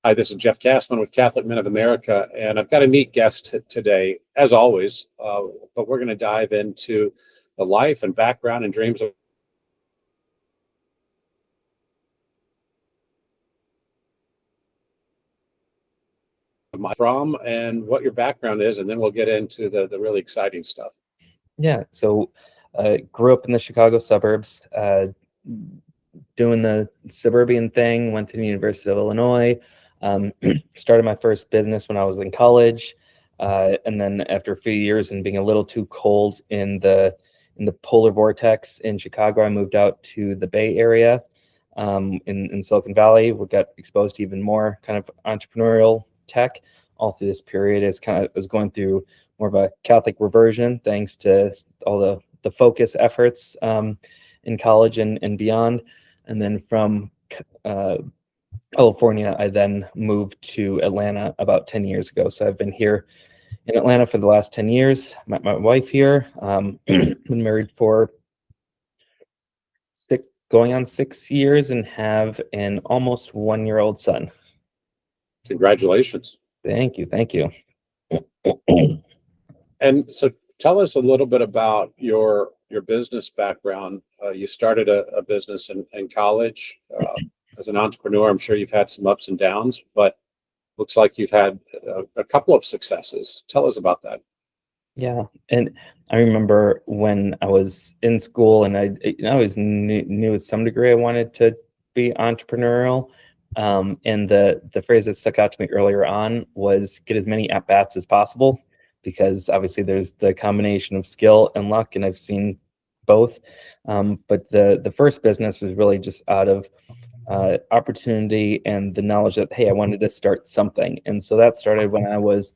Hi, this is Jeff Cassman with Catholic Men of America, and I've got a neat guest today, as always, but we're going to dive into the life and background and dreams of from and what your background is, and then we'll get into the really exciting stuff. Yeah, so grew up in the Chicago suburbs, doing the suburban thing, went to the University of Illinois, started my first business when I was in college, and then after a few years and being a little too cold in the polar vortex in Chicago, I moved out to the Bay Area, in Silicon Valley. We got exposed to even more kind of entrepreneurial tech all through this period. As kind of was going through more of a Catholic reversion, thanks to all the focus efforts in college and beyond. And then from California, I then moved to Atlanta about 10 years ago. So I've been here in Atlanta for the last 10 years. Met my wife here. Been married for going on 6 years and have an almost 1-year-old son. Congratulations. Thank you. And so tell us a little bit about your business background. You started a business in college as an entrepreneur. I'm sure you've had some ups and downs, but looks like you've had a couple of successes. Tell us about that. Yeah, and I remember when I was in school, and I always knew to some degree I wanted to be entrepreneurial. And the phrase that stuck out to me earlier on was get as many at-bats as possible, because obviously there's the combination of skill and luck, and I've seen both. But the first business was really just out of opportunity and the knowledge that, hey, I wanted to start something. And so that started when I was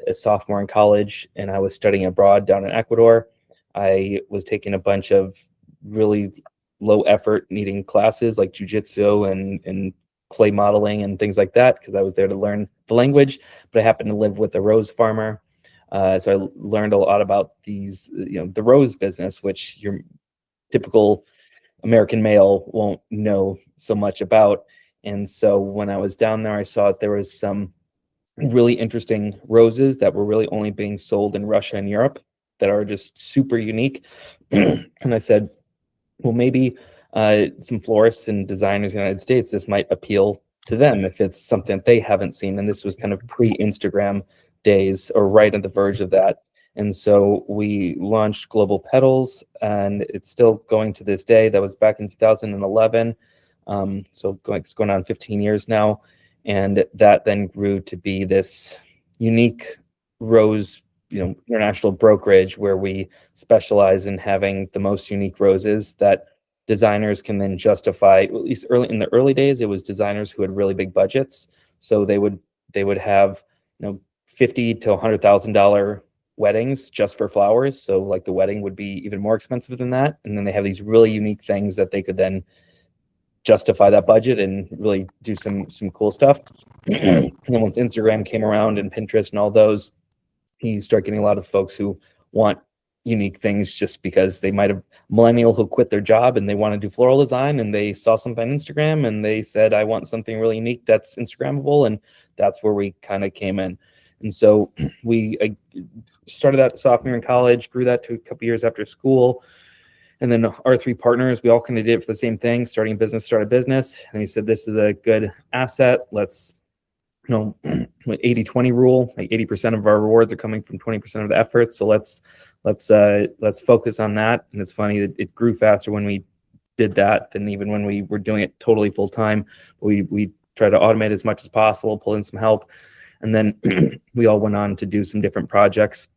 a sophomore in college, and I was studying abroad down in Ecuador. I was taking a bunch of really low effort needing classes like jujitsu and clay modeling and things like that, because I was there to learn the language. But I happened to live with a rose farmer. So I learned a lot about these, the rose business, which your typical American male won't know so much about. And so when I was down there, I saw that there was some really interesting roses that were really only being sold in Russia and Europe that are just super unique. And I said, well, maybe some florists and designers in the United States, this might appeal to them if it's something that they haven't seen. And this was kind of pre-Instagram days, or right at the verge of that. And so we launched Global Petals, and it's still going to this day. That was back in 2011. So it's going on 15 years now. And that then grew to be this unique rose, international brokerage, where we specialize in having the most unique roses that designers can then justify. At least in the early days, it was designers who had really big budgets. So they would have, $50,000 to $100,000 weddings just for flowers. So like the wedding would be even more expensive than that. And then they have these really unique things that they could then justify that budget and really do some cool stuff. And then once Instagram came around and Pinterest and all those, you start getting a lot of folks who want unique things just because they might have millennial who quit their job and they want to do floral design, and they saw something on Instagram and they said, I want something really unique that's Instagrammable. And that's where we kind of came in. And so we started that sophomore in college, grew that to a couple years after school. And then our three partners, we all kind of did it for the same thing, start a business. And we said, this is a good asset. Let's, 80-20 rule, like 80% of our rewards are coming from 20% of the effort. So let's focus on that. And it's funny that it grew faster when we did that than even when we were doing it totally full time. We try to automate as much as possible, pull in some help. And then we all went on to do some different projects.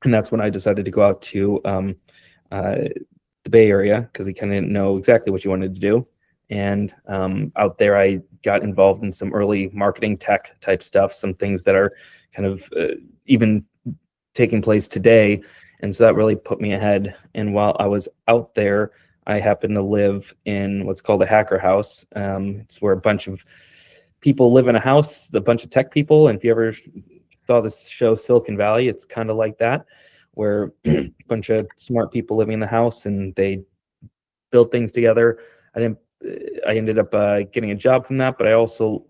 And that's when I decided to go out to the Bay Area, because he kind of didn't know exactly what you wanted to do. And out there, I got involved in some early marketing tech type stuff, some things that are kind of even taking place today. And so that really put me ahead. And while I was out there, I happened to live in what's called a hacker house. It's where a bunch of people live in a house, a bunch of tech people. And if you ever saw this show Silicon Valley, it's kind of like that, where a bunch of smart people living in the house and they build things together. I ended up getting a job from that, but I also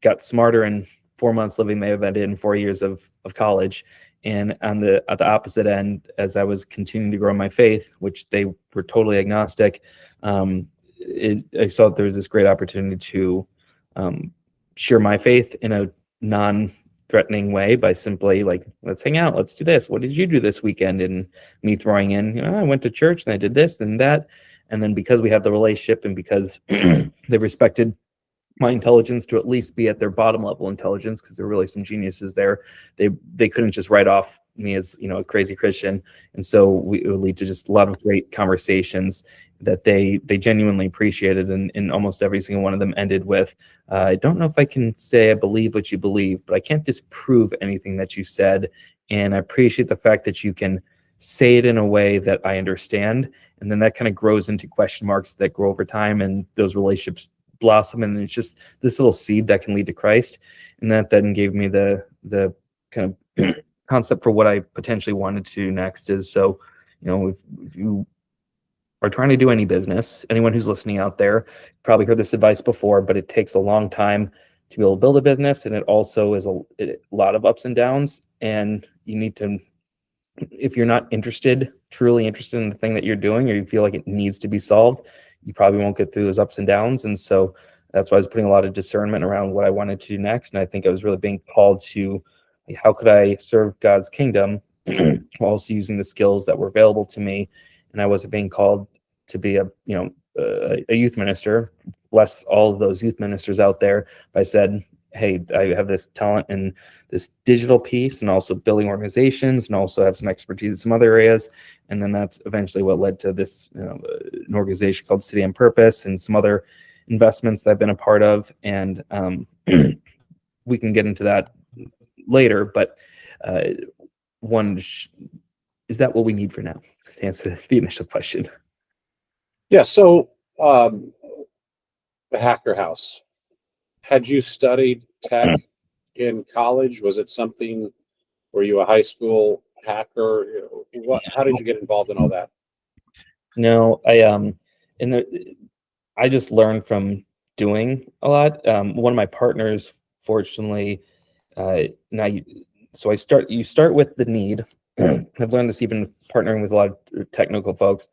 got smarter in 4 months living there than I did in 4 years of college. And at the opposite end, as I was continuing to grow my faith, which they were totally agnostic, I saw that there was this great opportunity to share my faith in a non-threatening way by simply like, let's hang out, let's do this. What did you do this weekend? And me throwing in, I went to church and I did this and that. And then because we had the relationship and because they respected my intelligence to at least be at their bottom level intelligence, because there were really some geniuses there, they couldn't just write off me as a crazy Christian. And so it would lead to just a lot of great conversations that they genuinely appreciated, and almost every single one of them ended with, I don't know if I can say I believe what you believe, but I can't disprove anything that you said, and I appreciate the fact that you can say it in a way that I understand. And then that kind of grows into question marks that grow over time, and those relationships blossom, and it's just this little seed that can lead to Christ. And that then gave me the kind of concept for what I potentially wanted to do next is, so if you are trying to do any business, anyone who's listening out there probably heard this advice before, but it takes a long time to be able to build a business, and it also is a lot of ups and downs, and you need to, if you're not truly interested in the thing that you're doing, or you feel like it needs to be solved, you probably won't get through those ups and downs. And so that's why I was putting a lot of discernment around what I wanted to do next. And I think I was really being called to, how could I serve God's kingdom while also using the skills that were available to me? And I wasn't being called to be a youth minister. Bless all of those youth ministers out there. But I said, hey, I have this talent in this digital piece and also building organizations, and also have some expertise in some other areas. And then that's eventually what led to this, an organization called City and Purpose, and some other investments that I've been a part of. And we can get into that later, but is that what we need for now, to answer the initial question? Yeah. So the Hacker House, had you studied tech in college? Was it something, were you a high school hacker? How did you get involved in all that? No, I just learned from doing a lot. One of my partners, fortunately, you start with the need. I've learned this even partnering with a lot of technical folks.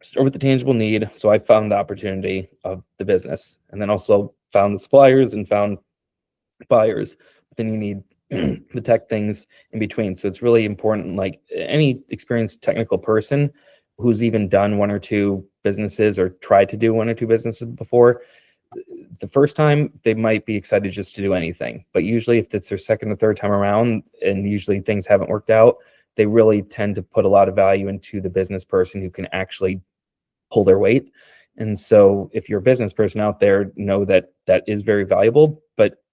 Start with the tangible need. So I found the opportunity of the business, and then also found the suppliers and found buyers. But then you need the tech things in between. So it's really important, like any experienced technical person who's even done one or two businesses or tried to do one or two businesses before, the first time they might be excited just to do anything. But usually if it's their second or third time around, and usually things haven't worked out, they really tend to put a lot of value into the business person who can actually pull their weight. And so if you're a business person out there, know that that is very valuable, but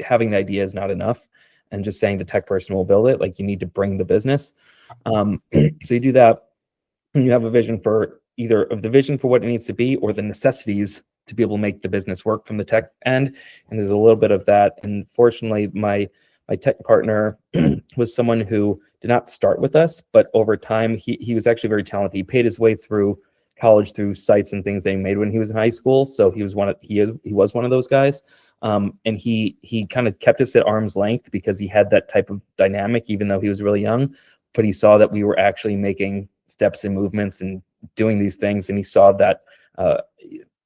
having the idea is not enough. And just saying the tech person will build it, like you need to bring the business. So you do that, and you have a vision for either of the vision for what it needs to be, or the necessities to be able to make the business work from the tech end. And there's a little bit of that. And fortunately, my tech partner was someone who did not start with us, but over time, he was actually very talented. He paid his way through college through sites and things they made when he was in high school. So he was one of those guys. And he kind of kept us at arm's length because he had that type of dynamic, even though he was really young. But he saw that we were actually making steps and movements and doing these things. And he saw that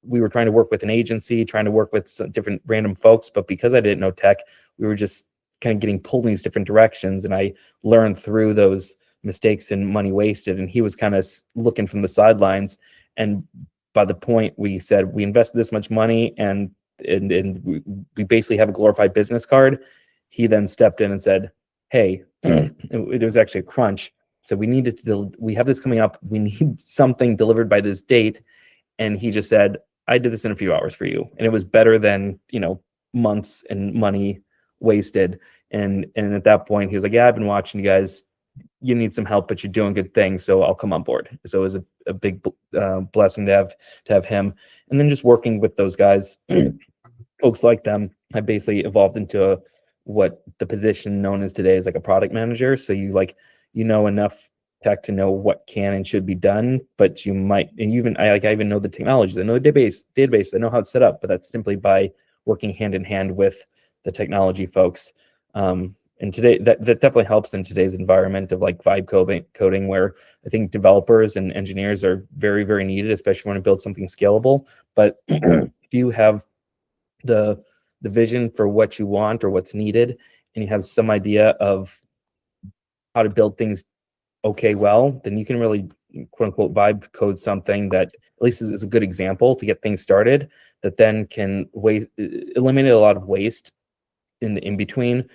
we were trying to work with an agency, trying to work with some different random folks. But because I didn't know tech, we were just kind of getting pulled in these different directions. And I learned through those mistakes and money wasted. And he was kind of looking from the sidelines. And by the point we said, we invested this much money and we basically have a glorified business card, he then stepped in and said, hey, it was actually a crunch. So we have this coming up. We need something delivered by this date. And he just said, I did this in a few hours for you. And it was better than, months and money wasted. And at that point he was like, yeah, I've been watching you guys. You need some help, but you're doing good things. So I'll come on board. So it was a big blessing to have him. And then just working with those guys, folks like them, I basically evolved into what the position known as today is like a product manager. So you know enough tech to know what can and should be done, but I even know the technologies, I know the database, I know how it's set up, but that's simply by working hand in hand with the technology folks. And today that definitely helps in today's environment of like vibe coding, where I think developers and engineers are very, very needed, especially when you build something scalable. But if you have the vision for what you want or what's needed, and you have some idea of how to build things well, then you can really quote unquote vibe code something that at least is a good example to get things started, that then can eliminate a lot of waste in the in-between,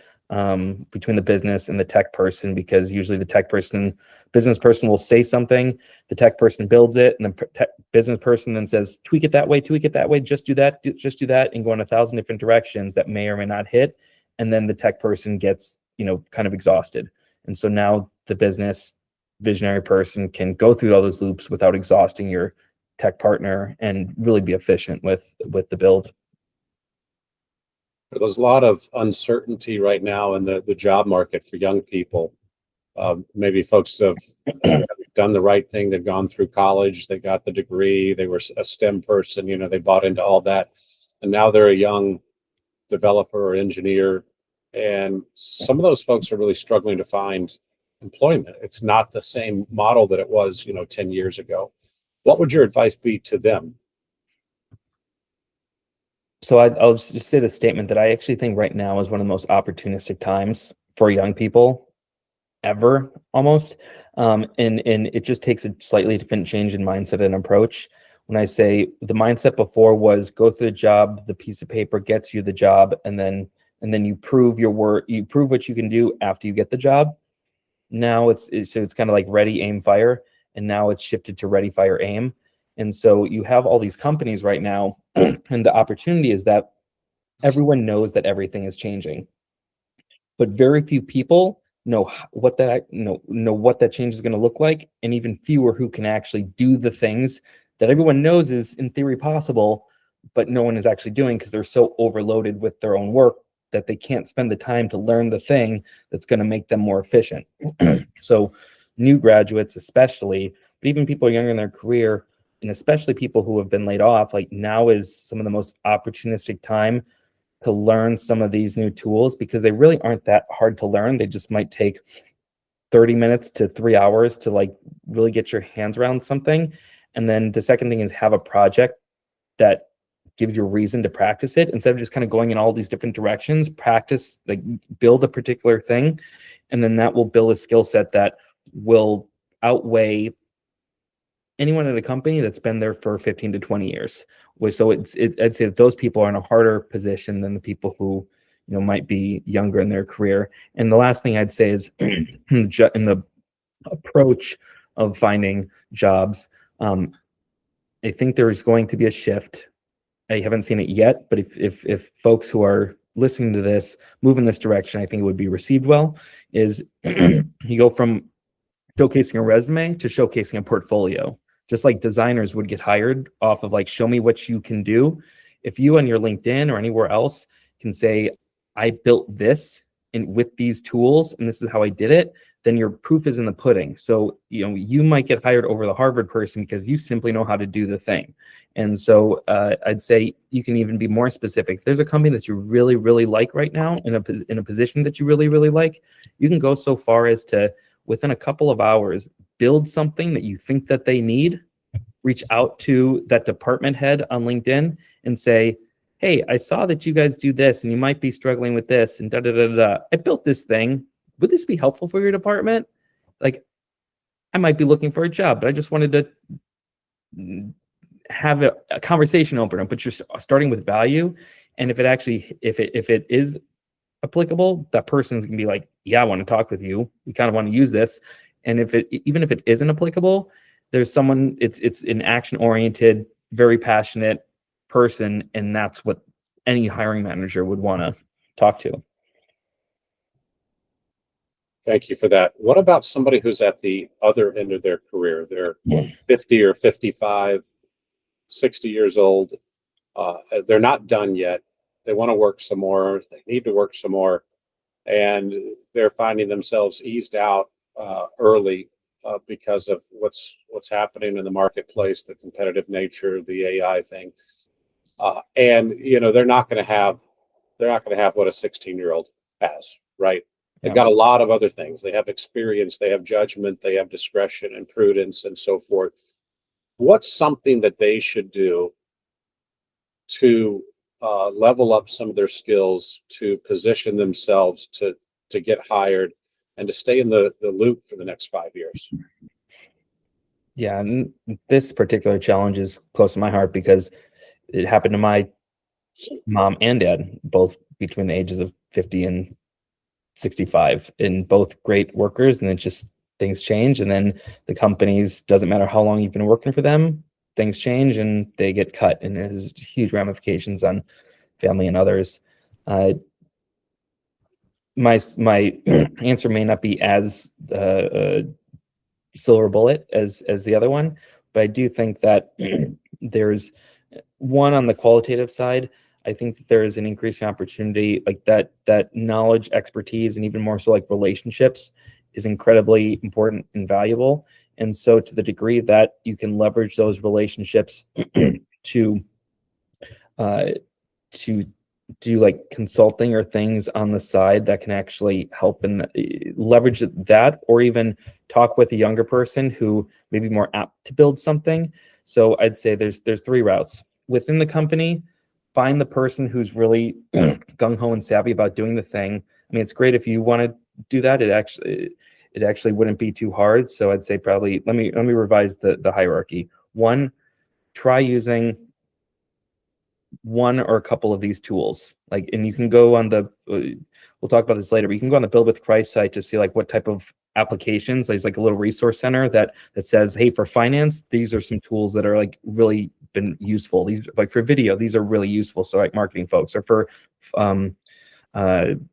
between the business and the tech person, because usually the business person will say something, the tech person builds it, and the business person then says, tweak it that way, just do that, and go in 1,000 different directions that may or may not hit. And then the tech person gets, kind of exhausted. And so now the business visionary person can go through all those loops without exhausting your tech partner and really be efficient with the build. There's a lot of uncertainty right now in the job market for young people. Maybe folks have done the right thing. They've gone through college, they got the degree, they were a STEM person, they bought into all that. And now they're a young developer or engineer. And some of those folks are really struggling to find employment. It's not the same model that it was, 10 years ago. What would your advice be to them? So I'll just say the statement that I actually think right now is one of the most opportunistic times for young people ever, almost. And it just takes a slightly different change in mindset and approach. When I say the mindset before was go through the job, the piece of paper gets you the job, and then you prove your work, you prove what you can do after you get the job. Now it's kind of like ready, aim, fire, and now it's shifted to ready, fire, aim. And so you have all these companies right now, and the opportunity is that everyone knows that everything is changing, but very few people know what that change is going to look like, and even fewer who can actually do the things that everyone knows is in theory possible, but no one is actually doing because they're so overloaded with their own work that they can't spend the time to learn the thing that's going to make them more efficient. So new graduates especially, but even people younger in their career, and especially people who have been laid off, like now is some of the most opportunistic time to learn some of these new tools, because they really aren't that hard to learn. They just might take 30 minutes to 3 hours to like really get your hands around something. And then the second thing is have a project that gives you a reason to practice it instead of just kind of going in all these different directions. Practice, like build a particular thing, and then that will build a skill set that will outweigh anyone at a company that's been there for 15 to 20 years. So I'd say that those people are in a harder position than the people who, might be younger in their career. And the last thing I'd say is in the approach of finding jobs, I think there's going to be a shift. I haven't seen it yet, but if folks who are listening to this move in this direction, I think it would be received well. Is you go from showcasing a resume to showcasing a portfolio. Just like designers would get hired off of like, show me what you can do. If you on your LinkedIn or anywhere else can say, I built this with these tools, and this is how I did it, then your proof is in the pudding. So, you might get hired over the Harvard person because you simply know how to do the thing. And so I'd say you can even be more specific. If there's a company that you really, really like right now in a position that you really, really like, you can go so far as to, within a couple of hours, build something that you think that they need, reach out to that department head on LinkedIn and say, hey, I saw that you guys do this and you might be struggling with this and da-da-da-da. I built this thing. Would this be helpful for your department? Like, I might be looking for a job, but I just wanted to have a conversation opener, but you're starting with value. And if it is applicable, that person's gonna be like, yeah, I want to talk with you. We kind of want to use this. And even if it isn't applicable, there's someone, it's an action-oriented, very passionate person, and that's what any hiring manager would want to talk to. Thank you for that. What about somebody who's at the other end of their career? They're 50 or 55, 60 years old. They're not done yet. They want to work some more. They need to work some more. And they're finding themselves eased out early because of what's happening in the marketplace, the competitive nature, the AI thing. And they're not going to have what a 16-year-old has, right? They've Yeah. got a lot of other things. They have experience, they have judgment, they have discretion and prudence and so forth. What's something that they should do to level up some of their skills, to position themselves to get hired and to stay in the loop for the next 5 years? Yeah, and this particular challenge is close to my heart because it happened to my mom and dad, both between the ages of 50 and 65, and both great workers. And then just things change. And then the companies, doesn't matter how long you've been working for them, things change and they get cut. And it has huge ramifications on family and others. My answer may not be as silver bullet as the other one, but I do think that there's one on the qualitative side. I think that there is an increasing opportunity, like that knowledge, expertise, and even more so like relationships is incredibly important and valuable. And so to the degree that you can leverage those relationships to to do like consulting or things on the side that can actually help and leverage that, or even talk with a younger person who may be more apt to build something. So I'd say there's three routes within the company. Find the person who's really gung-ho and savvy about doing the thing. I mean, it's great if you want to do that. It actually wouldn't be too hard. So I'd say probably let me revise the hierarchy. One, try using one or a couple of these tools. Like, and you can go on the we'll talk about this later, but you can go on the Build with Christ site to see like what type of applications. There's like a little resource center that says, hey, for finance, these are some tools that are like really been useful. These, like for video, these are really useful. So like marketing folks, or for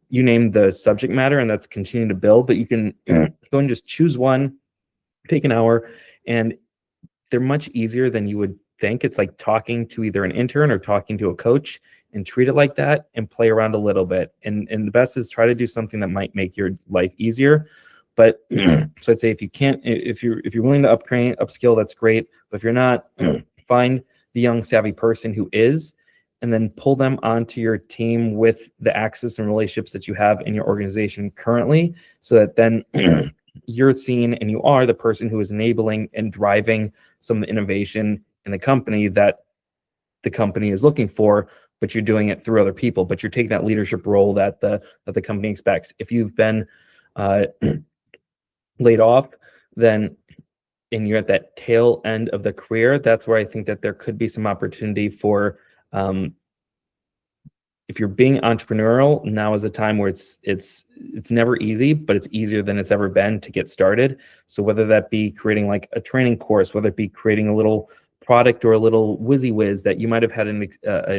you name the subject matter, and that's continuing to build. But you can go and just choose one, take an hour, and they're much easier than you would think. It's like talking to either an intern or talking to a coach, and treat it like that and play around a little bit. And the best is try to do something that might make your life easier. But so I'd say if you can't, if you're willing to upskill, that's great. But if you're not, find the young savvy person who is, and then pull them onto your team with the access and relationships that you have in your organization currently, so that then you're seen and you are the person who is enabling and driving some of the innovation in the company that the company is looking for, but you're doing it through other people, but you're taking that leadership role that the company expects. If you've been laid off, then, and you're at that tail end of the career, that's where I think that there could be some opportunity for, if you're being entrepreneurial, now is the time where it's never easy, but it's easier than it's ever been to get started. So whether that be creating like a training course, whether it be creating a little product or a little whiz that you might have had an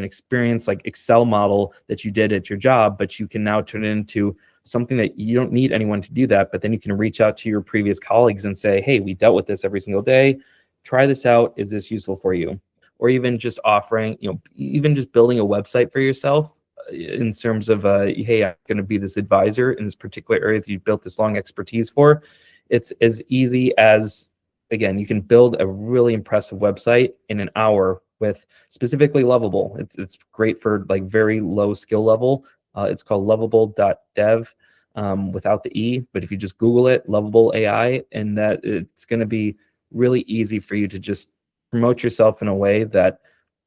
experience like Excel model that you did at your job, but you can now turn it into something that you don't need anyone to do that, but then you can reach out to your previous colleagues and say, hey, we dealt with this every single day. Try this out. Is this useful for you? Or even just offering, even just building a website for yourself in terms of, hey, I'm going to be this advisor in this particular area that you built this long expertise for. It's as easy as, again, you can build a really impressive website in an hour with specifically Lovable. It's great for like very low skill level. It's called lovable.dev without the E, but if you just Google it, Lovable AI, and that it's going to be really easy for you to just promote yourself in a way that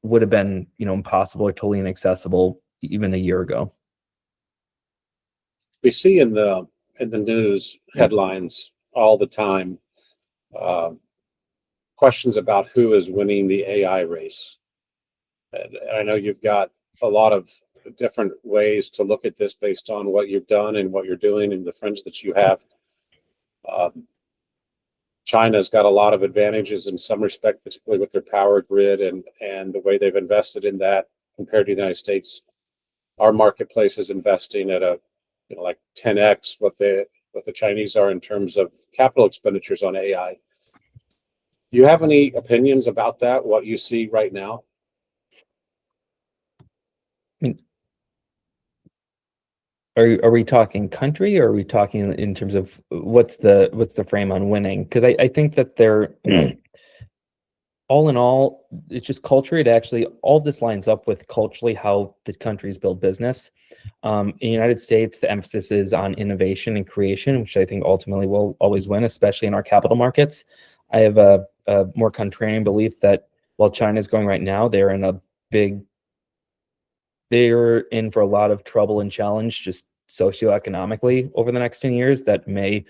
would have been, impossible or totally inaccessible even a year ago. We see in the news headlines all the time questions about who is winning the AI race. And I know you've got a lot of different ways to look at this based on what you've done and what you're doing and the friends that you have. China's got a lot of advantages in some respect, particularly with their power grid and the way they've invested in that compared to the United States. Our marketplace is investing at a like 10x what the Chinese are in terms of capital expenditures on AI. Do you have any opinions about that? What you see right now? I mean, are we talking country, or are we talking in terms of what's the frame on winning? Because I think that all in all, it's just culture. It actually, all this lines up with culturally how the countries build business. In the United States, the emphasis is on innovation and creation, which I think ultimately will always win, especially in our capital markets. I have a more contrarian belief that while China is going right now, they're in for a lot of trouble and challenge just socioeconomically over the next 10 years that may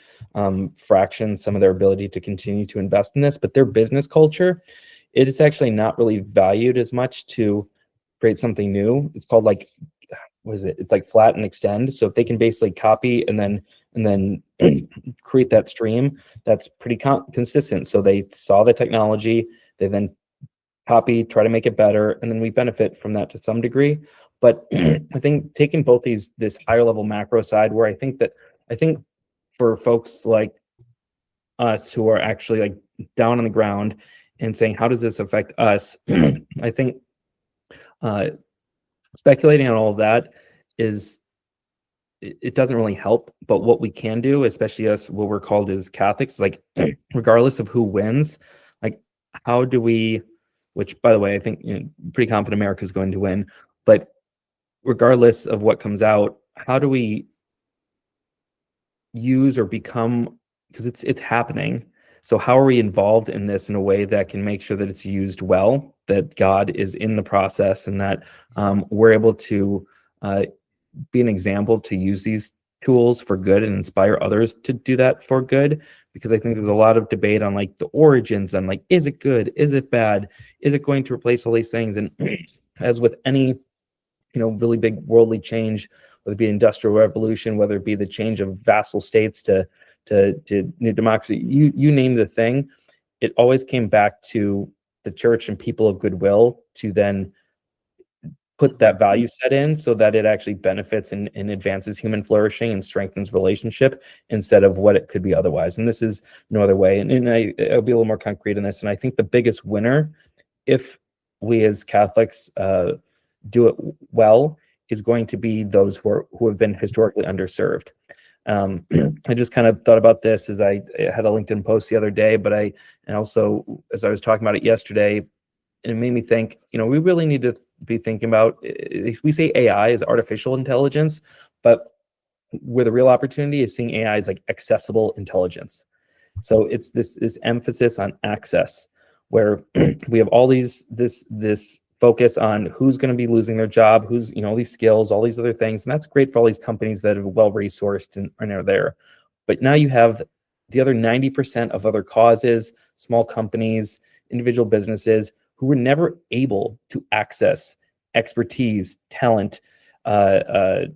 fraction some of their ability to continue to invest in this. But their business culture, it is actually not really valued as much to create something new. It's called like, what is it? It's like flat and extend. So if they can basically copy and then create that stream, that's pretty consistent. So they saw the technology, they then copy, try to make it better, and then we benefit from that to some degree. But I think taking both this higher level macro side, where I think for folks like us who are actually like down on the ground and saying, how does this affect us? I think speculating on all of that it doesn't really help. But what we can do, especially us, what we're called as Catholics, like regardless of who wins, like how do we, which by the way, I think pretty confident America is going to win, but regardless of what comes out, how do we use or become, because it's happening. So how are we involved in this in a way that can make sure that it's used well, that God is in the process, and that we're able to be an example to use these tools for good and inspire others to do that for good? Because I think there's a lot of debate on like the origins and like, is it good? Is it bad? Is it going to replace all these things? And as with any, really big worldly change, whether it be industrial revolution, whether it be the change of vassal states to new democracy, you name the thing, it always came back to the church and people of goodwill to then put that value set in so that it actually benefits and advances human flourishing and strengthens relationship instead of what it could be otherwise. And this is no other way. And I'll be a little more concrete in this. And I think the biggest winner, if we as Catholics do it well, is going to be those who have been historically underserved. I just kind of thought about this as I had a LinkedIn post the other day, and also as I was talking about it yesterday, and it made me think, we really need to be thinking about, if we say AI is artificial intelligence, but where the real opportunity is seeing AI as like accessible intelligence. So it's this emphasis on access, where we have all this focus on who's going to be losing their job, who's, all these skills, all these other things. And that's great for all these companies that are well-resourced and are there. But now you have the other 90% of other causes, small companies, individual businesses who were never able to access expertise, talent, to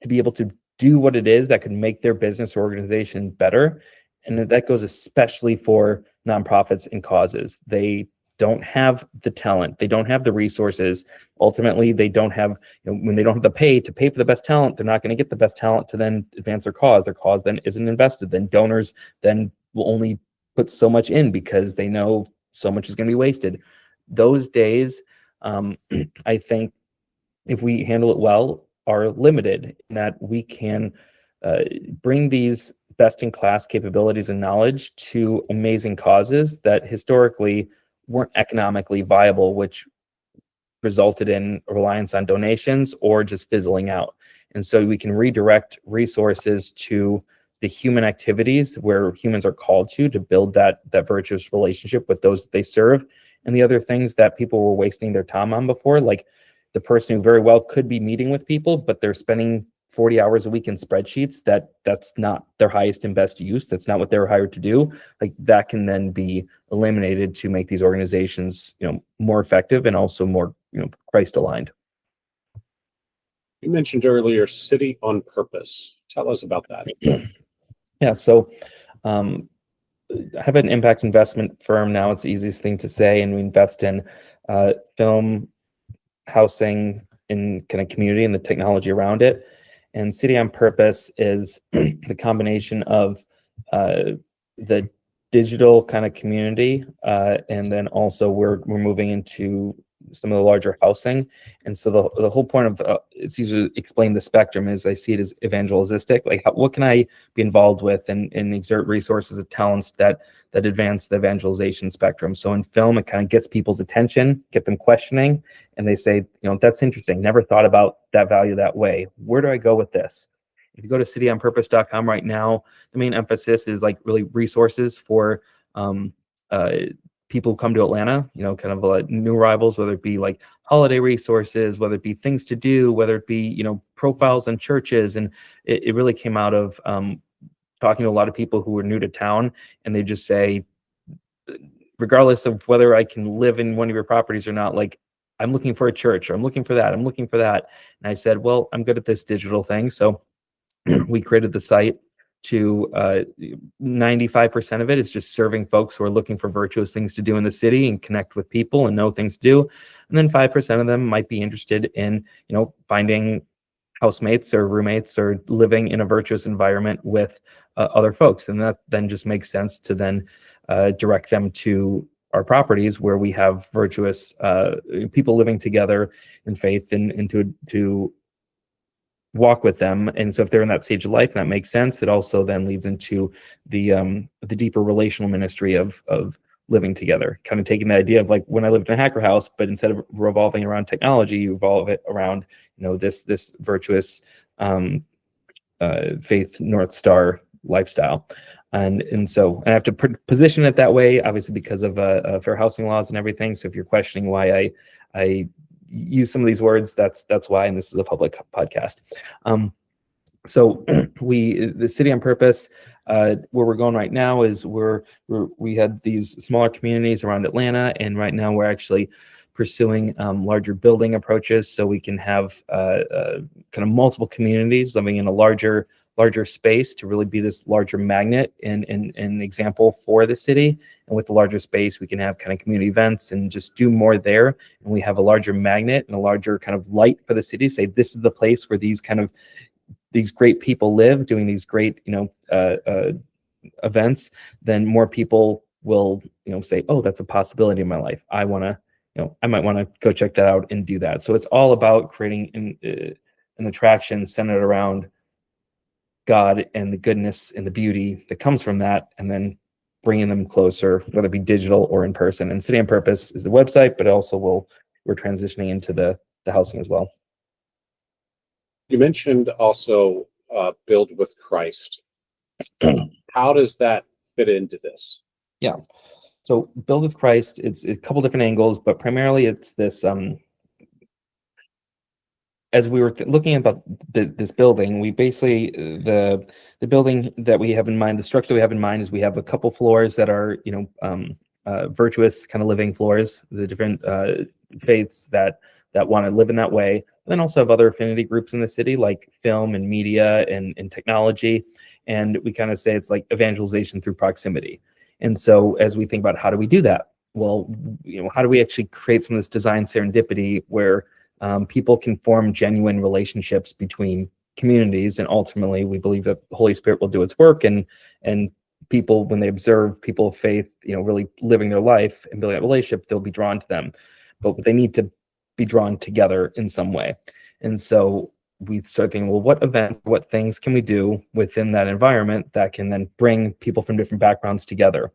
be able to do what it is that could make their business or organization better. And that goes especially for nonprofits and causes. They don't have the talent, they don't have the resources. Ultimately, they don't have, when they don't have the pay to pay for the best talent, they're not going to get the best talent to then advance their cause. Their cause then isn't invested. Then donors then will only put so much in because they know so much is going to be wasted. Those days, I think, if we handle it well, are limited in that we can bring these best-in-class capabilities and knowledge to amazing causes that historically weren't economically viable, which resulted in a reliance on donations or just fizzling out. And so we can redirect resources to the human activities where humans are called to build that virtuous relationship with those that they serve, and the other things that people were wasting their time on before, like the person who very well could be meeting with people, but they're spending 40 hours a week in spreadsheets. That's not their highest and best use. That's not what they were hired to do. Like that can then be eliminated to make these organizations, more effective and also more, Christ aligned. You mentioned earlier City on Purpose. Tell us about that. Yeah, so I have an impact investment firm now. It's the easiest thing to say, and we invest in film, housing, in kind of community and the technology around it. And City on Purpose is the combination of the digital kind of community, and then also we're moving into some of the larger housing. And so the whole point of it's easy to explain the spectrum is I see it as evangelistic. Like what can I be involved with and exert resources and talents that advance the evangelization spectrum. So in film, it kind of gets people's attention, get them questioning, and they say, that's interesting. Never thought about that value that way. Where do I go with this? If you go to cityonpurpose.com right now, the main emphasis is like really resources for people who come to Atlanta, kind of like new arrivals, whether it be like holiday resources, whether it be things to do, whether it be, profiles on churches. And it really came out of talking to a lot of people who were new to town, and they just say, regardless of whether I can live in one of your properties or not, like, I'm looking for a church, or I'm looking for that, I'm looking for that. And I said, well, I'm good at this digital thing. So we created the site to 95% of it is just serving folks who are looking for virtuous things to do in the city and connect with people and know things to do. And then 5% of them might be interested in, finding housemates or roommates or living in a virtuous environment with other folks. And that then just makes sense to then direct them to our properties where we have virtuous people living together in faith and to walk with them. And so if they're in that stage of life, that makes sense. It also then leads into the deeper relational ministry of living together, kind of taking the idea of like when I lived in a hacker house, but instead of revolving around technology, you revolve it around, this virtuous faith North Star lifestyle. And so I have to position it that way, obviously, because of fair housing laws and everything. So if you're questioning why I use some of these words, that's why, and this is a public podcast. So the City on Purpose, where we're going right now is we had these smaller communities around Atlanta, and right now we're actually pursuing larger building approaches, so we can have kind of multiple communities living in a larger space to really be this larger magnet and an example for the city. And with the larger space, we can have kind of community events and just do more there. And we have a larger magnet and a larger kind of light for the city. Say this is the place where these great people live, doing these great events. Then more people will say, oh, that's a possibility in my life. I might want to go check that out and do that. So it's all about creating an attraction centered around God and the goodness and the beauty that comes from that, and then bringing them closer, whether it be digital or in person. And City on Purpose is the website, but also we're transitioning into the housing as well. You mentioned also build with Christ. How does that fit into this? Yeah. So build with Christ, it's a couple different angles, but primarily it's this, as we were looking about this building, we basically, the building that we have in mind, the structure we have in mind is we have a couple floors that are, virtuous kind of living floors, the different faiths that want to live in that way. And then also have other affinity groups in the city like film and media and technology. And we kind of say it's like evangelization through proximity. And so as we think about how do we do that? Well, how do we actually create some of this design serendipity where people can form genuine relationships between communities, and ultimately we believe that the Holy Spirit will do its work, and people, when they observe people of faith, really living their life and building that relationship, they'll be drawn to them, but they need to be drawn together in some way. And so we start thinking, well, what things can we do within that environment that can then bring people from different backgrounds together?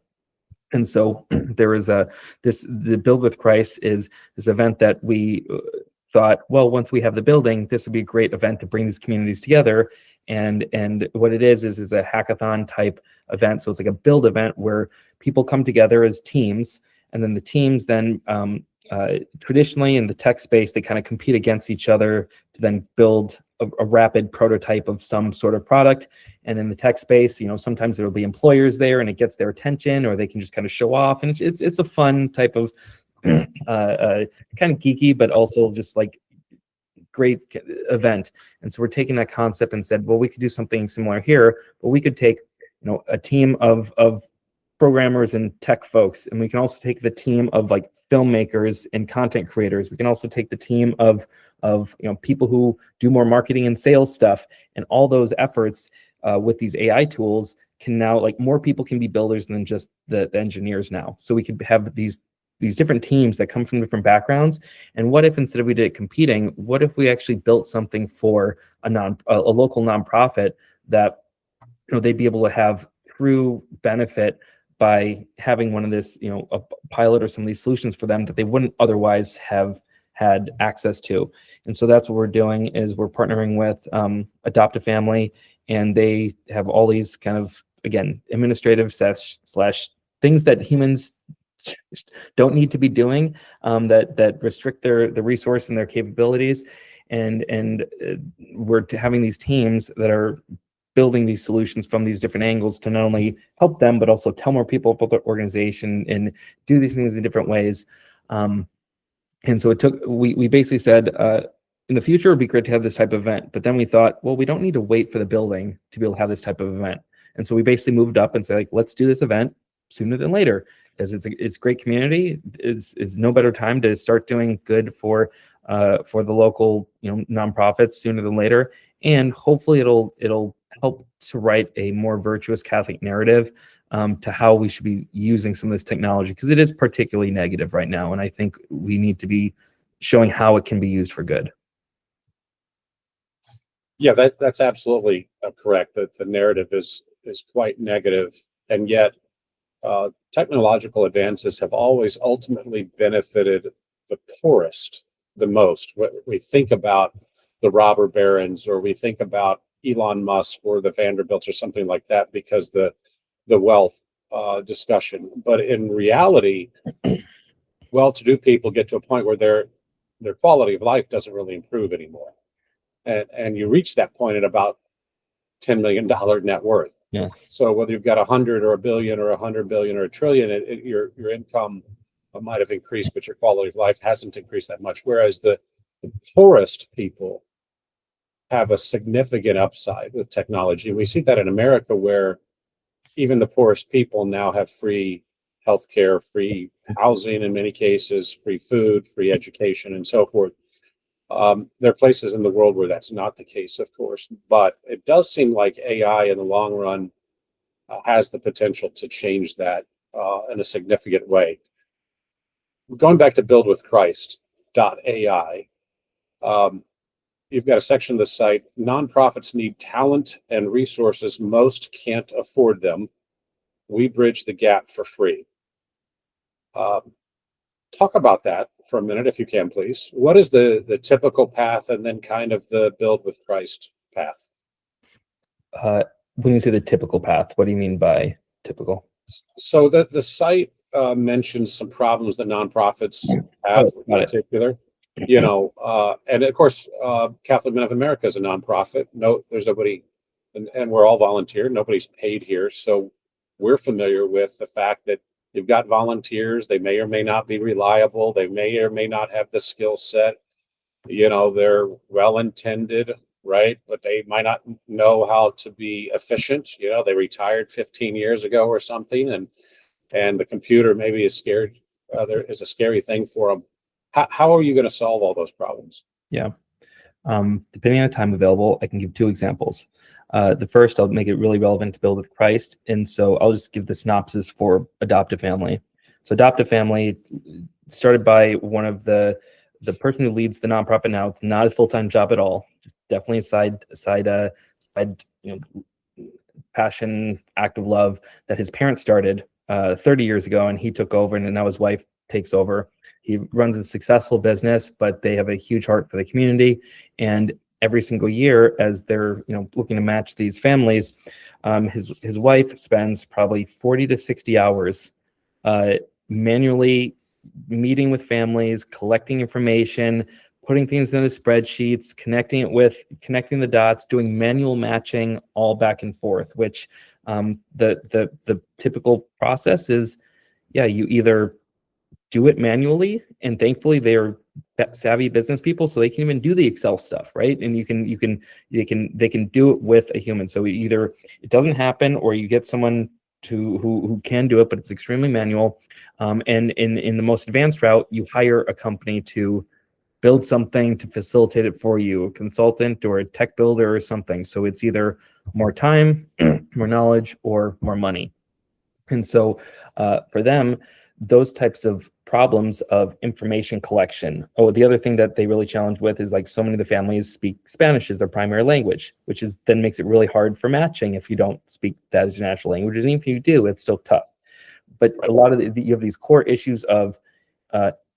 And so there is the Build with Christ is this event that we thought, well, once we have the building, this would be a great event to bring these communities together. And what it is a hackathon type event. So it's like a build event where people come together as teams, and then the teams then traditionally in the tech space, they kind of compete against each other to then build a rapid prototype of some sort of product. And in the tech space, sometimes there will be employers there and it gets their attention, or they can just kind of show off. And it's a fun type of kind of geeky, but also just like great event. And so we're taking that concept and said, well, we could do something similar here, but we could take, a team of programmers and tech folks, and we can also take the team of like filmmakers and content creators. We can also take the team of people who do more marketing and sales stuff, and all those efforts with these AI tools can now, like, more people can be builders than just the engineers now. So we could have these these different teams that come from different backgrounds. And what if instead of we did it competing, what if we actually built something for a local nonprofit that they'd be able to have true benefit by having one of this, a pilot or some of these solutions for them that they wouldn't otherwise have had access to. And so that's what we're doing is we're partnering with Adopt a Family, and they have all these kind of, again, administrative slash things that humans don't need to be doing, that restrict the resource and their capabilities. And we're having these teams that are building these solutions from these different angles to not only help them, but also tell more people about their organization and do these things in different ways. And so we basically said, in the future, it'd be great to have this type of event. But then we thought, well, we don't need to wait for the building to be able to have this type of event. And so we basically moved up and said, like, let's do this event sooner than later, because it's great community. Is no better time to start doing good for the local nonprofits sooner than later. And hopefully it'll help to write a more virtuous Catholic narrative to how we should be using some of this technology, because it is particularly negative right now. And I think we need to be showing how it can be used for good. Yeah, that's absolutely correct. That the narrative is quite negative, and yet technological advances have always ultimately benefited the poorest the most. We think about the robber barons, or we think about Elon Musk or the Vanderbilts or something like that, because the wealth discussion. But in reality, well-to-do people get to a point where their quality of life doesn't really improve anymore. And you reach that point at about $10 million net worth. Yeah. So whether you've got 100 or a billion or 100 billion or a trillion, your income might have increased, but your quality of life hasn't increased that much. Whereas the poorest people have a significant upside with technology. And we see that in America, where even the poorest people now have free healthcare, free housing in many cases, free food, free education, and so forth. There are places in the world where that's not the case, of course, but it does seem like AI in the long run has the potential to change that in a significant way. Going back to buildwithchrist.ai, you've got a section of the site: nonprofits need talent and resources, most can't afford them. We bridge the gap for free. Talk about that for a minute, if you can, please. What is the typical path, and then kind of the Build with Christ path? When you say the typical path, what do you mean by typical? So the site mentions some problems that nonprofits have in particular. And of course, Catholic Men of America is a nonprofit. No, there's nobody, and we're all volunteer. Nobody's paid here, so we're familiar with the fact that you've got volunteers. They may or may not be reliable. They may or may not have the skill set. They're well-intended, right? But they might not know how to be efficient. They retired 15 years ago or something, and the computer maybe is scared. There is a scary thing for them. How are you going to solve all those problems? Yeah. Depending on the time available, I can give two examples. The first, I'll make it really relevant to Build with Christ. And so I'll just give the synopsis for Adopt a Family. So Adopt a Family started by one of the person who leads the nonprofit now. It's not his full-time job at all. Definitely a side passion, act of love that his parents started 30 years ago, and he took over, and now his wife takes over. He runs a successful business, but they have a huge heart for the community. And every single year, as they're looking to match these families, his wife spends probably 40 to 60 hours manually meeting with families, collecting information, putting things into spreadsheets, connecting the dots, doing manual matching, all back and forth. Which the typical process is, you either do it manually, and thankfully they're savvy business people, so they can even do the Excel stuff, right? And they can do it with a human. So either it doesn't happen, or you get someone who can do it, but it's extremely manual. And in the most advanced route, you hire a company to build something to facilitate it for you, a consultant or a tech builder or something. So it's either more time, more knowledge, or more money. And so for them, those types of problems of information collection. Oh, the other thing that they really challenge with is like so many of the families speak Spanish as their primary language, which is then makes it really hard for matching if you don't speak that as your natural language. And even if you do, it's still tough. But a lot of you have these core issues of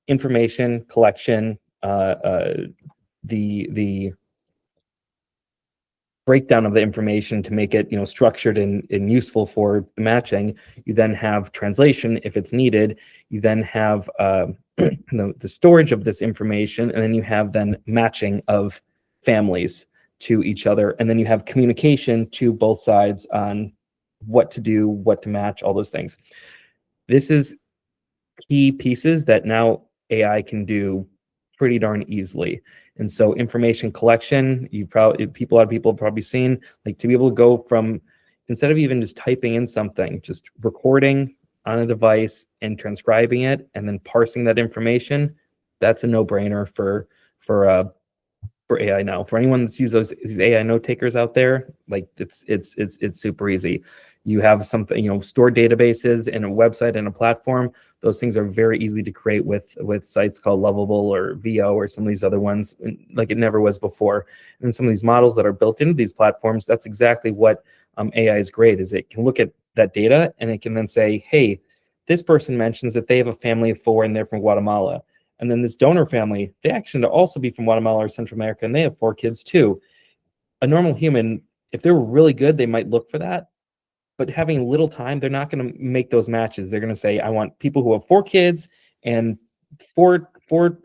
information collection, the breakdown of the information to make it structured and useful for the matching. You then have translation if it's needed. You then have the storage of this information, and then you have then matching of families to each other, and then you have communication to both sides on what to do, what to match, all those things. This is key pieces that now AI can do pretty darn easily. And so information collection, a lot of people have probably seen, like, to be able to go from, instead of even just typing in something, just recording on a device and transcribing it and then parsing that information, that's a no-brainer for AI now. For anyone that sees these AI note takers out there, like, it's super easy. You have something, stored databases and a website and a platform. Those things are very easy to create with sites called Lovable or VO or some of these other ones, like it never was before. And some of these models that are built into these platforms, that's exactly what AI is great, is it can look at that data and it can then say, hey, this person mentions that they have a family of 4 and they're from Guatemala. And then this donor family, they actually also be from Guatemala or Central America, and they have 4 kids too. A normal human, if they were really good, they might look for that. But having little time, they're not going to make those matches. They're going to say, I want people who have 4 kids and four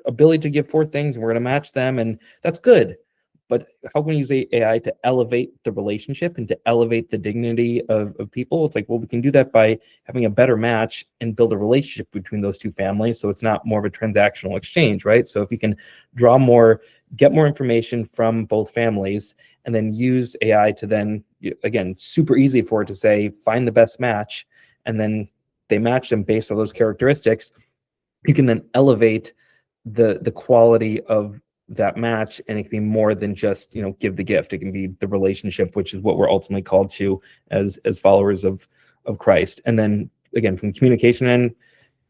ability to give 4 things, and we're going to match them, and that's good. But how can we use AI to elevate the relationship and to elevate the dignity of people? It's like, well, we can do that by having a better match and build a relationship between those 2 families, so it's not more of a transactional exchange, right? So if you can get more information from both families, and then use AI to then, again, super easy for it to say, find the best match, and then they match them based on those characteristics, you can then elevate the quality of that match, and it can be more than just give the gift. It can be the relationship, which is what we're ultimately called to as followers of Christ. And then again, from the communication end,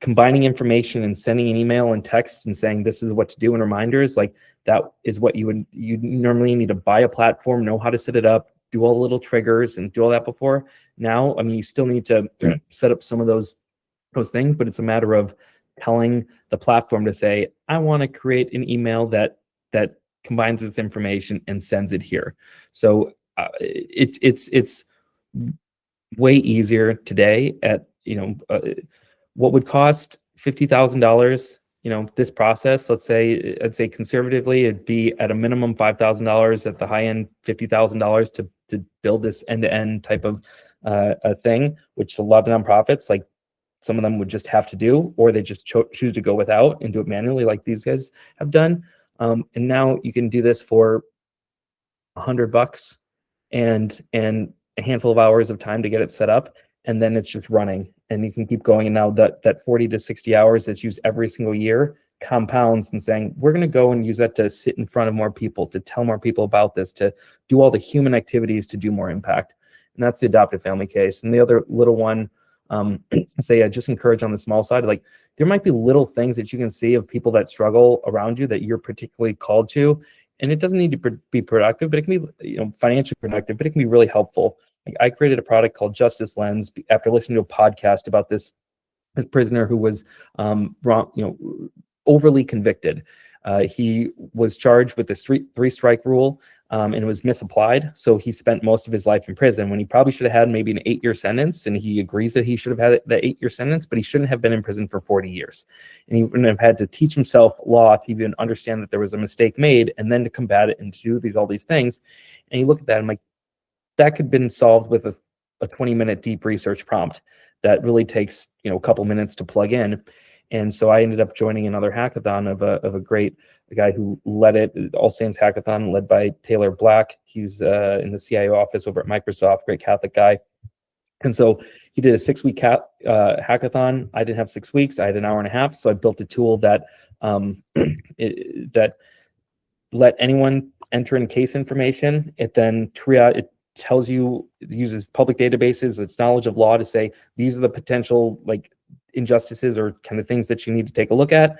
combining information and sending an email and text and saying this is what to do and reminders, like that is what you normally need to buy a platform, know how to set it up, do all the little triggers and do all that before. Now, I mean, you still need to set up some of those things, but it's a matter of telling the platform to say, I want to create an email that combines this information and sends it here. So it's way easier today at what would cost $50,000. This process, I'd say conservatively, it'd be at a minimum $5,000, at the high end $50,000 to build this end-to-end type of a thing, which a lot of nonprofits, like some of them would just have to do, or they just choose to go without and do it manually, like these guys have done. And now you can do this for $100 and a handful of hours of time to get it set up, and then it's just running, and you can keep going. And now that 40 to 60 hours that's used every single year compounds, and saying, we're going to go and use that to sit in front of more people, to tell more people about this, to do all the human activities to do more impact. And that's the adoptive family case. And the other little one, I just encourage on the small side, like there might be little things that you can see of people that struggle around you that you're particularly called to, and it doesn't need to be productive, but it can be financially productive, but it can be really helpful. Like I created a product called Justice Lens after listening to a podcast about this prisoner who was overly convicted. He was charged with the 3-strike rule, and it was misapplied. So he spent most of his life in prison when he probably should have had maybe an 8-year sentence. And he agrees that he should have had the 8-year sentence, but he shouldn't have been in prison for 40 years. And he wouldn't have had to teach himself law to even understand that there was a mistake made, and then to combat it and to do all these things. And you look at that, and I'm like, that could have been solved with a 20-minute deep research prompt that really takes a couple minutes to plug in. And so I ended up joining another hackathon of a guy who led it, All Saints Hackathon, led by Taylor Black. He's in the CIO office over at Microsoft, great Catholic guy. And so he did a 6-week hackathon. I didn't have 6 weeks. I had an hour and a half. So I built a tool that that let anyone enter in case information. It then it tells you, it uses public databases, its knowledge of law to say, these are the potential injustices or kind of things that you need to take a look at.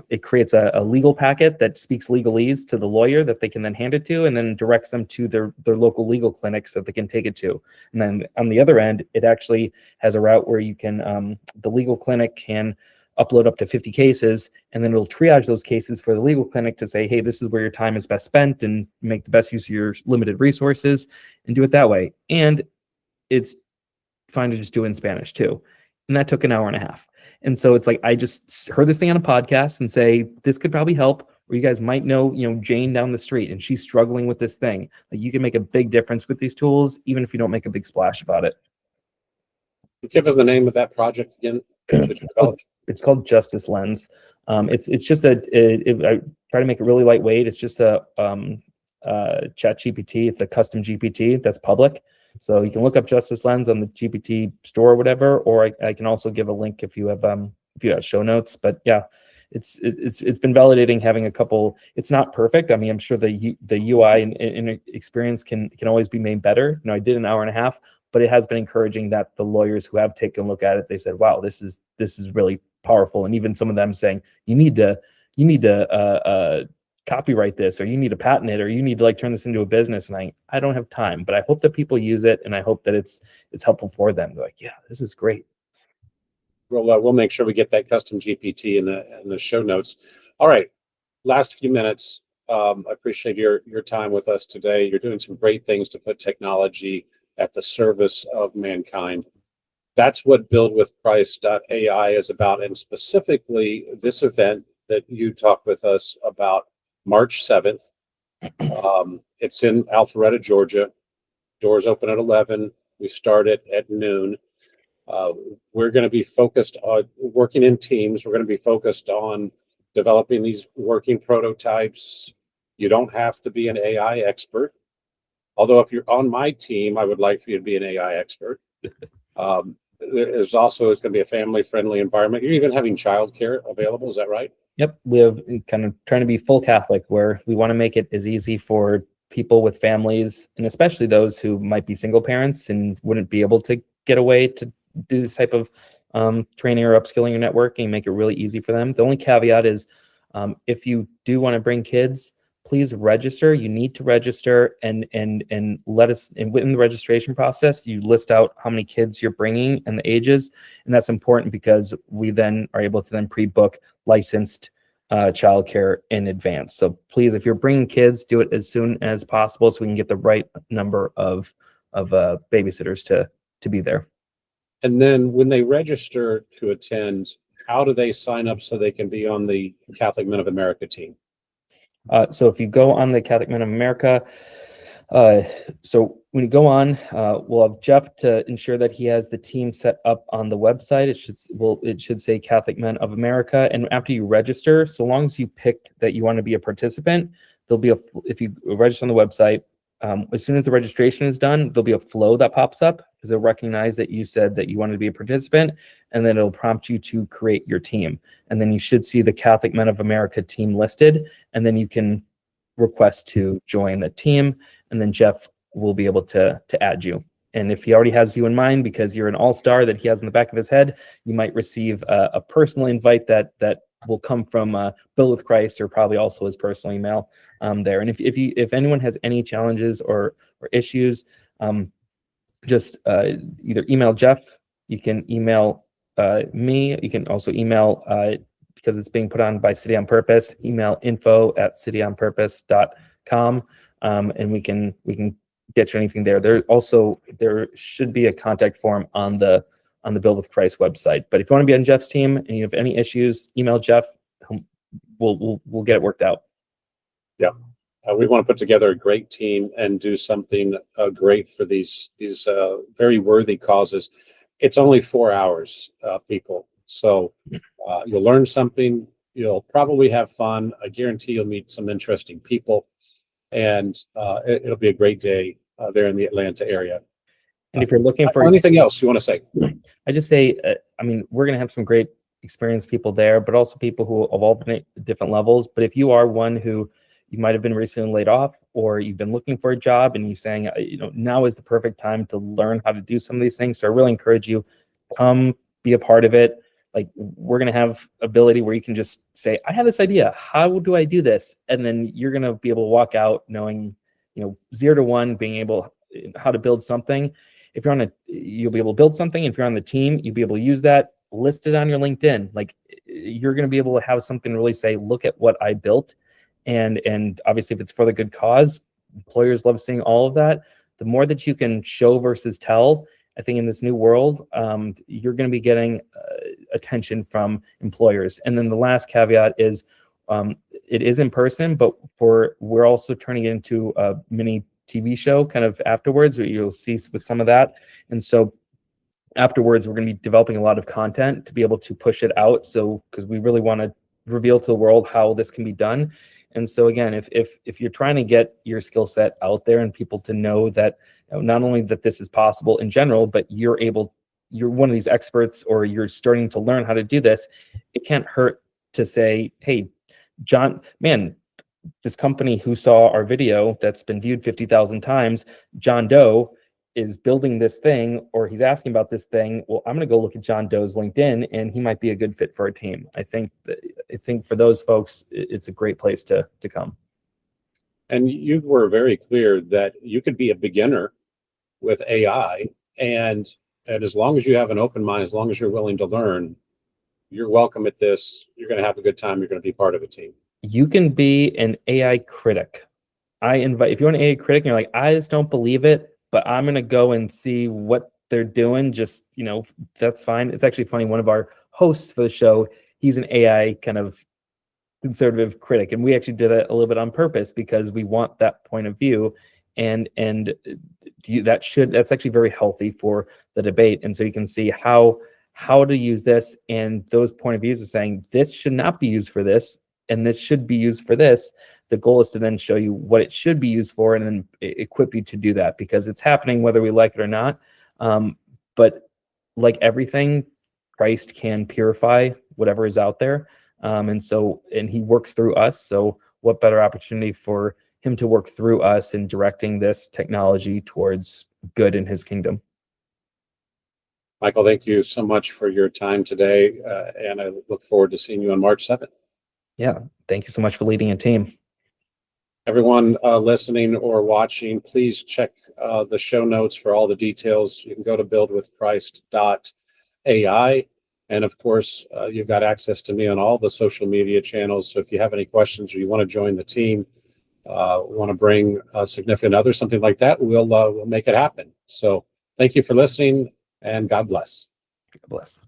It creates a legal packet that speaks legalese to the lawyer that they can then hand it to, and then directs them to their local legal clinics that they can take it to. And then on the other end, it actually has a route where you can, the legal clinic can upload up to 50 cases, and then it'll triage those cases for the legal clinic to say, hey, this is where your time is best spent, and make the best use of your limited resources, and do it that way. And it's fine to just do it in Spanish too. And that took an hour and a half. And so it's like, I just heard this thing on a podcast and say, this could probably help, or you guys might know, Jane down the street and she's struggling with this thing. Like, you can make a big difference with these tools, even if you don't make a big splash about it. Give us the name of that project again. It's called Justice Lens. It's just I try to make it really lightweight. It's just a chat GPT. It's a custom GPT that's public. So you can look up Justice Lens on the GPT store or whatever, or I can also give a link if you have show notes. But yeah, it's been validating having a couple. It's not perfect. I mean, I'm sure the UI and experience can always be made better. I did an hour and a half, but it has been encouraging that the lawyers who have taken a look at it, they said, wow, this is really powerful. And even some of them saying, you need to copyright this, or you need to patent it, or you need to turn this into a business. And I don't have time, but I hope that people use it, and I hope that it's helpful for them. They're like, yeah, this is great. We'll make sure we get that custom GPT in the show notes. All right, last few minutes. I appreciate your time with us today. You're doing some great things to put technology at the service of mankind. That's what buildwithprice.ai is about, and specifically this event that you talked with us about, March 7th. It's in Alpharetta, Georgia. Doors open at 11. We start at noon. We're going to be focused on working in teams. We're going to be focused on developing these working prototypes. You don't have to be an AI expert. Although if you're on my team, I would like for you to be an AI expert. It's going to be a family-friendly environment. You're even having childcare available. Is that right? Yep, we have kind of trying to be full Catholic, where we want to make it as easy for people with families, and especially those who might be single parents and wouldn't be able to get away to do this type of training or upskilling or networking, make it really easy for them. The only caveat is if you do want to bring kids, please register. You need to register, and let us, and within the registration process, you list out how many kids you're bringing and the ages. And that's important because we then are able to then pre-book licensed childcare in advance. So please, if you're bringing kids, do it as soon as possible so we can get the right number of babysitters to be there. And then when they register to attend, how do they sign up so they can be on the Catholic Men of America team? So if you go on the Catholic Men of America, so when you go on, we'll have Jeff to ensure that he has the team set up on the website. It should say Catholic Men of America. And after you register, so long as you pick that you want to be a participant, if you register on the website, as soon as the registration is done, there'll be a flow that pops up because they'll recognize that you said that you wanted to be a participant, and then it'll prompt you to create your team. And then you should see the Catholic Men of America team listed, and then you can request to join the team, and then Jeff will be able to add you. And if he already has you in mind because you're an all-star that he has in the back of his head, you might receive a personal invite that will come from Bill with Christ, or probably also his personal email there. And if anyone has any challenges or issues, just either email Jeff. You can email me. You can also email, because it's being put on by City on Purpose, email info@cityonpurpose.com, and we can get you anything there. There should be a contact form on the Build with Christ website. But if you want to be on Jeff's team and you have any issues, email Jeff. We'll get it worked out. Yeah. We want to put together a great team and do something great for these very worthy causes. It's only 4 hours, people. So you'll learn something. You'll probably have fun. I guarantee you'll meet some interesting people, and it'll be a great day there in the Atlanta area. And if you're looking for anything else you want to say, I just say, we're going to have some great experienced people there, but also people who of all different levels. But if you are one who you might have been recently laid off, or you've been looking for a job and you're saying, now is the perfect time to learn how to do some of these things. So I really encourage you, come be a part of it. like we're going to have ability where you can just say, I have this idea. How do I do this? And then you're going to be able to walk out knowing, 0 to 1, being able how to build something. If you're you'll be able to build something. If you're on the team, you'll be able to use that, list it on your LinkedIn. Like you're going to be able to have something to really say, look at what I built. And obviously if it's for the good cause, employers love seeing all of that. The more that you can show versus tell, I think in this new world, you're going to be getting attention from employers. And then the last caveat is it is in person, but we're also turning it into a mini TV show kind of afterwards, where you'll see with some of that. And so afterwards, we're going to be developing a lot of content to be able to push it out. So because we really want to reveal to the world how this can be done. And so again, if you're trying to get your skill set out there and people to know that not only that this is possible in general, but you're one of these experts, or you're starting to learn how to do this, it can't hurt to say, hey, John, man, this company who saw our video that's been viewed 50,000 times, John Doe is building this thing, or he's asking about this thing. Well, I'm going to go look at John Doe's LinkedIn, and he might be a good fit for our team. I think for those folks, it's a great place to come. And you were very clear that you could be a beginner with AI, and as long as you have an open mind, as long as you're willing to learn, you're welcome at this. You're going to have a good time. You're going to be part of a team. You can be an AI critic. If you're an AI critic and you're like, I just don't believe it, but I'm going to go and see what they're doing, just, that's fine. It's actually funny. One of our hosts for the show, he's an AI kind of conservative critic. And we actually did it a little bit on purpose because we want that point of view. And that's actually very healthy for the debate. And so you can see how to use this. And those point of views are saying this should not be used for this, and this should be used for this. The goal is to then show you what it should be used for, and then equip you to do that, because it's happening whether we like it or not. But like everything, Christ can purify whatever is out there. And he works through us. So what better opportunity for him to work through us in directing this technology towards good in his kingdom. Michael, thank you so much for your time today. And I look forward to seeing you on March 7th. Yeah. Thank you so much for leading a team. Everyone listening or watching, please check the show notes for all the details. You can go to buildwithchrist.ai. And of course, you've got access to me on all the social media channels. So if you have any questions or you want to join the team, want to bring a significant other, something like that, we'll make it happen. So thank you for listening, and God bless. God bless.